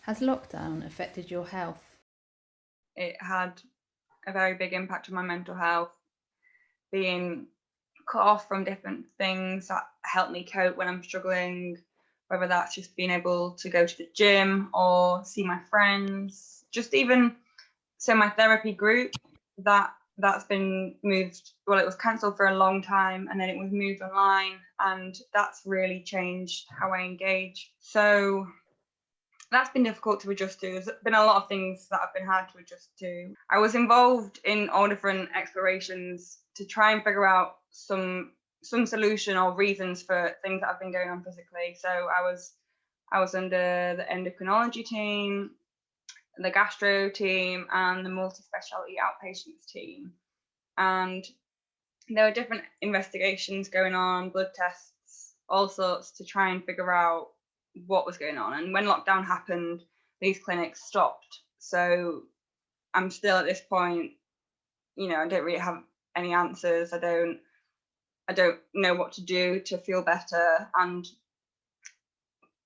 Has lockdown affected your health? It had a very big impact on my mental health, being cut off from different things that help me cope when I'm struggling, whether that's just being able to go to the gym or see my friends, just even so my therapy group that's been moved. Well, it was cancelled for a long time and then it was moved online, and that's really changed how I engage. So that's been difficult to adjust to. There's been a lot of things that I've been hard to adjust to. I was involved in all different explorations to try and figure out some solution or reasons for things that have been going on physically. So I was under the endocrinology team, the gastro team, and the multi-speciality outpatients team. And there were different investigations going on, blood tests, all sorts, to try and figure out what was going on. And when lockdown happened, these clinics stopped. So I'm still at this point, I don't really have any answers. I don't know what to do to feel better. And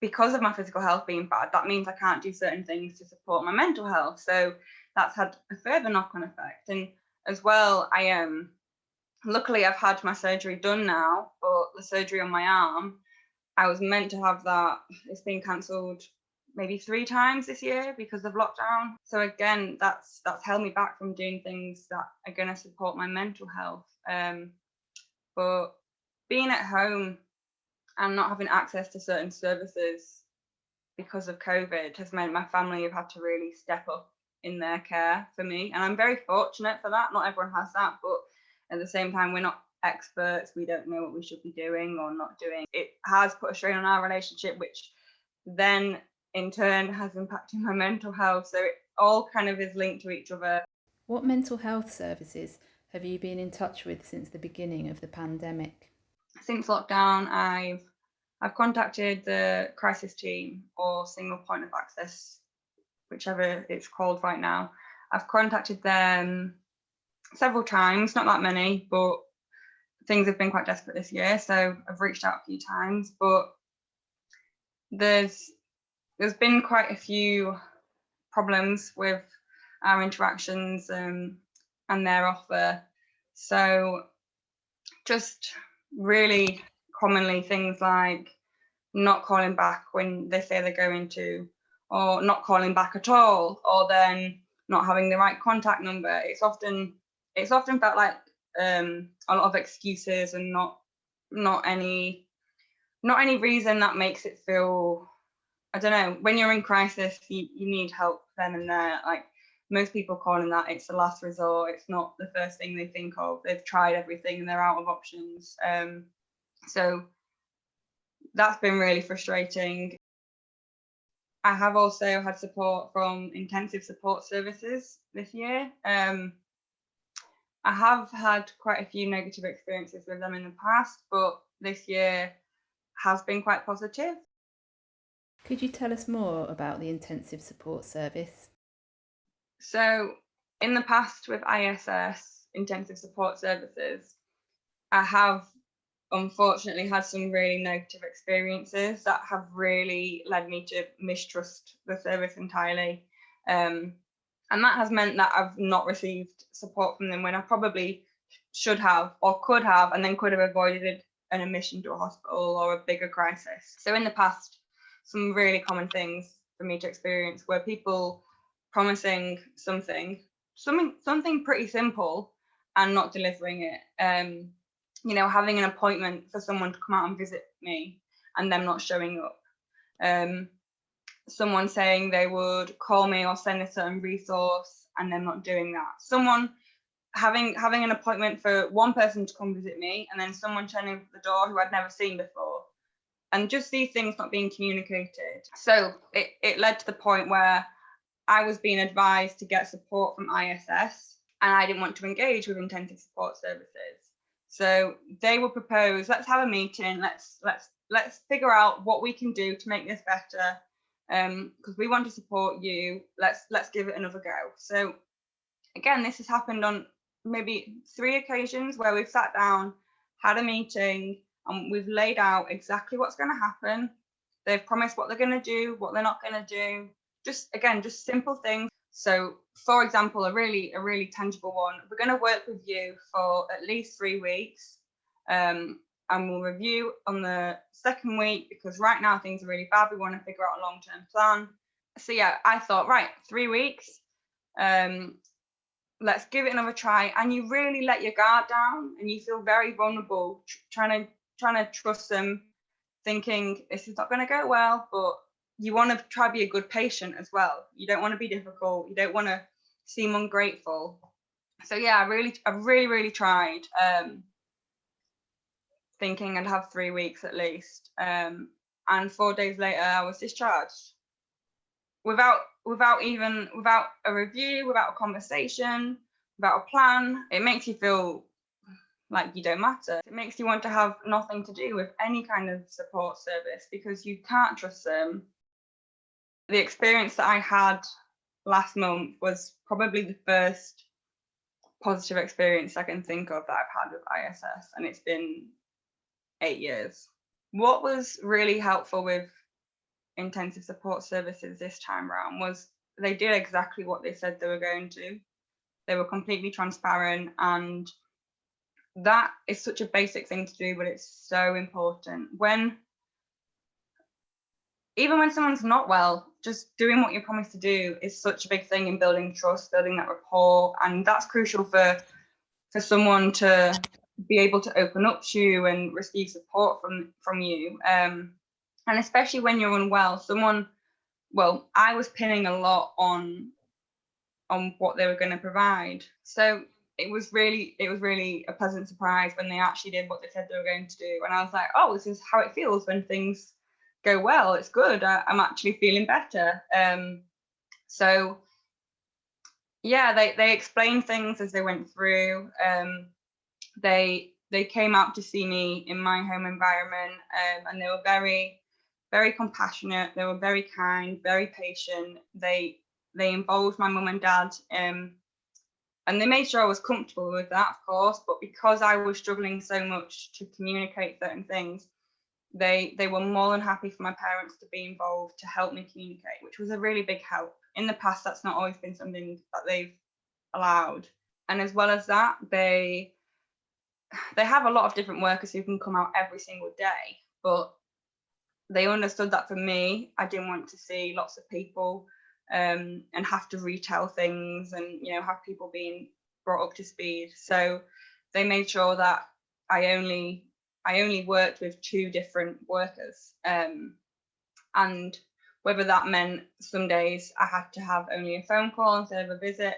because of my physical health being bad, that means I can't do certain things to support my mental health. So that's had a further knock-on effect. And as well, luckily I've had my surgery done now, but the surgery on my arm, I was meant to have that. It's been cancelled maybe 3 times this year because of lockdown. So again, that's held me back from doing things that are going to support my mental health. But being at home and not having access to certain services because of COVID has meant my family have had to really step up in their care for me. And I'm very fortunate for that. Not everyone has that, but at the same time, we're not experts. We don't know what we should be doing or not doing. It has put a strain on our relationship, which then in turn has impacted my mental health. So it all kind of is linked to each other. What mental health services have you been in touch with since the beginning of the pandemic? Since lockdown, I've contacted the crisis team or single point of access, whichever it's called right now. I've contacted them several times, not that many, but things have been quite desperate this year, so I've reached out a few times. But there's been quite a few problems with our interactions, and their offer. So just really commonly things like not calling back when they say they're going to, or not calling back at all, or then not having the right contact number. It's often felt like a lot of excuses and not any reason that makes it feel, I don't know, when you're in crisis, you need help then and there. Like most people calling that, it's the last resort. It's not the first thing they think of. They've tried everything and they're out of options. So that's been really frustrating. I have also had support from intensive support services this year. I have had quite a few negative experiences with them in the past, but this year has been quite positive. Could you tell us more about the intensive support service? So, in the past with ISS, intensive support services, I have unfortunately had some really negative experiences that have really led me to mistrust the service entirely. And that has meant that I've not received support from them when I probably should have or could have, and then could have avoided an admission to a hospital or a bigger crisis. So in the past, some really common things for me to experience were people promising something pretty simple and not delivering it. Having an appointment for someone to come out and visit me and them not showing up. Someone saying they would call me or send a certain resource and them not doing that. Someone having an appointment for one person to come visit me and then someone turning up at the door who I'd never seen before. And just these things not being communicated. So it led to the point where I was being advised to get support from ISS and I didn't want to engage with intensive support services. So they would propose, let's have a meeting, let's figure out what we can do to make this better, because we want to support you. Let's give it another go. So again, this has happened on maybe 3 occasions where we've sat down, had a meeting, and we've laid out exactly what's going to happen. They've promised what they're going to do, what they're not going to do, just simple things. So for example, a really tangible one, we're going to work with you for at least 3 weeks, and we'll review on the second week, because right now things are really bad. We want to figure out a long-term plan. So yeah, I thought, right, 3 weeks, let's give it another try. And you really let your guard down, and you feel very vulnerable, trying to trust them, thinking this is not going to go well, but you want to try to be a good patient as well. You don't want to be difficult. You don't want to seem ungrateful. So yeah, I really tried, thinking I'd have 3 weeks at least. And 4 days later, I was discharged without a review, without a conversation, without a plan. It makes you feel like you don't matter. It makes you want to have nothing to do with any kind of support service, because you can't trust them. The experience that I had last month was probably the first positive experience I can think of that I've had with ISS, and it's been 8 years. What was really helpful with intensive support services this time around was they did exactly what they said they were going to. They were completely transparent, and that is such a basic thing to do, but it's so important. Even when someone's not well, just doing what you promised to do is such a big thing in building trust, building that rapport, and that's crucial for someone to be able to open up to you and receive support from you. And especially when you're unwell, I was pinning a lot on what they were going to provide. So it was really a pleasant surprise when they actually did what they said they were going to do. And I was like, oh, this is how it feels when things go well. It's good. I'm actually feeling better. So yeah, they explained things as they went through. They came out to see me in my home environment, and they were very, very compassionate. They were very kind, very patient. They involved my mum and dad, and they made sure I was comfortable with that, of course. But because I was struggling so much to communicate certain things, they were more than happy for my parents to be involved to help me communicate, which was a really big help. In the past, that's not always been something that they've allowed. And as well as that, they have a lot of different workers who can come out every single day, but they understood that for me, I didn't want to see lots of people and have to retell things and have people being brought up to speed. So they made sure that I only worked with 2 different workers, and whether that meant some days I had to have only a phone call instead of a visit,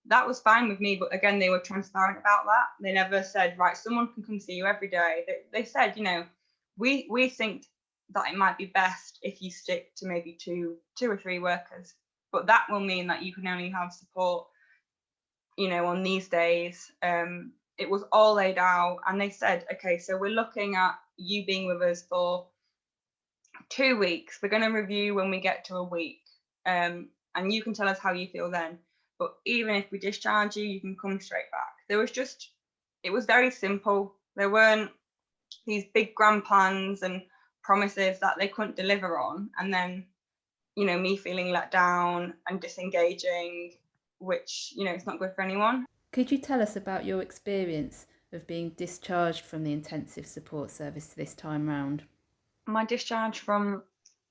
that was fine with me. But again, they were transparent about that. They never said, right, someone can come see you every day. They said, we think that it might be best if you stick to maybe two or 3 workers, but that will mean that you can only have support, on these days. It was all laid out, and they said, okay, so we're looking at you being with us for 2 weeks. We're going to review when we get to a week, and you can tell us how you feel then. But even if we discharge you, you can come straight back. It was very simple. There weren't these big grand plans and promises that they couldn't deliver on, and then me feeling let down and disengaging, which it's not good for anyone. Could you tell us about your experience of being discharged from the intensive support service this time round? My discharge from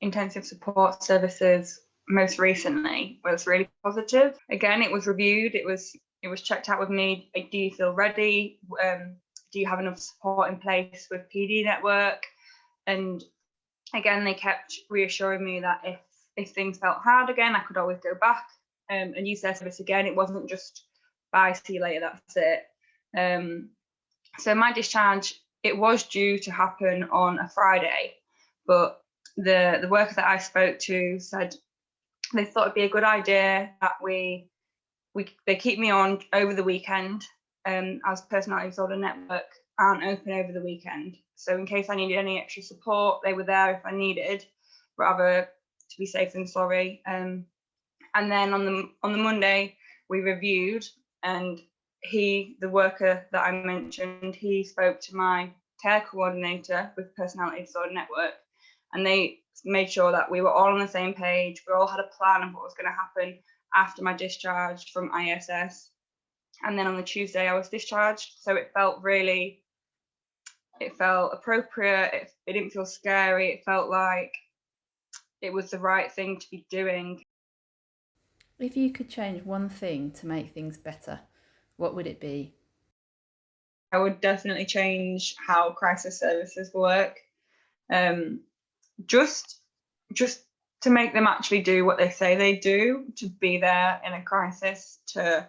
intensive support services most recently was really positive. Again, it was reviewed. It was checked out with me. Do you feel ready? Do you have enough support in place with PD network? And again, they kept reassuring me that if things felt hard again, I could always go back and use their service again. It wasn't just bye, see you later, that's it. So my discharge, it was due to happen on a Friday, but the worker that I spoke to said they thought it'd be a good idea that they keep me on over the weekend, as Personality Disorder Network aren't open over the weekend. So in case I needed any extra support, they were there if I needed, rather to be safe than sorry. And then on the Monday, we reviewed, and the worker that I mentioned, he spoke to my care coordinator with Personality Disorder Network, and they made sure that we were all on the same page. We all had a plan of what was going to happen after my discharge from ISS. And then on the Tuesday I was discharged, so it felt appropriate. It didn't feel scary. It felt like it was the right thing to be doing. If you could change one thing to make things better, what would it be? I would definitely change how crisis services work. Just to make them actually do what they say they do, to be there in a crisis, to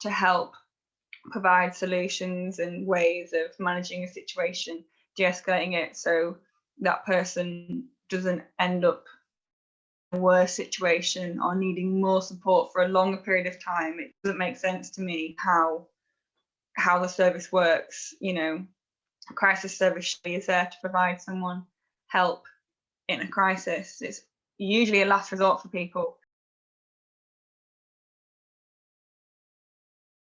help provide solutions and ways of managing a situation, de-escalating it, so that person doesn't end up in a worse situation or needing more support for a longer period of time. It doesn't make sense to me how the service works. A crisis service is there to provide someone help in a crisis. It's usually a last resort for people.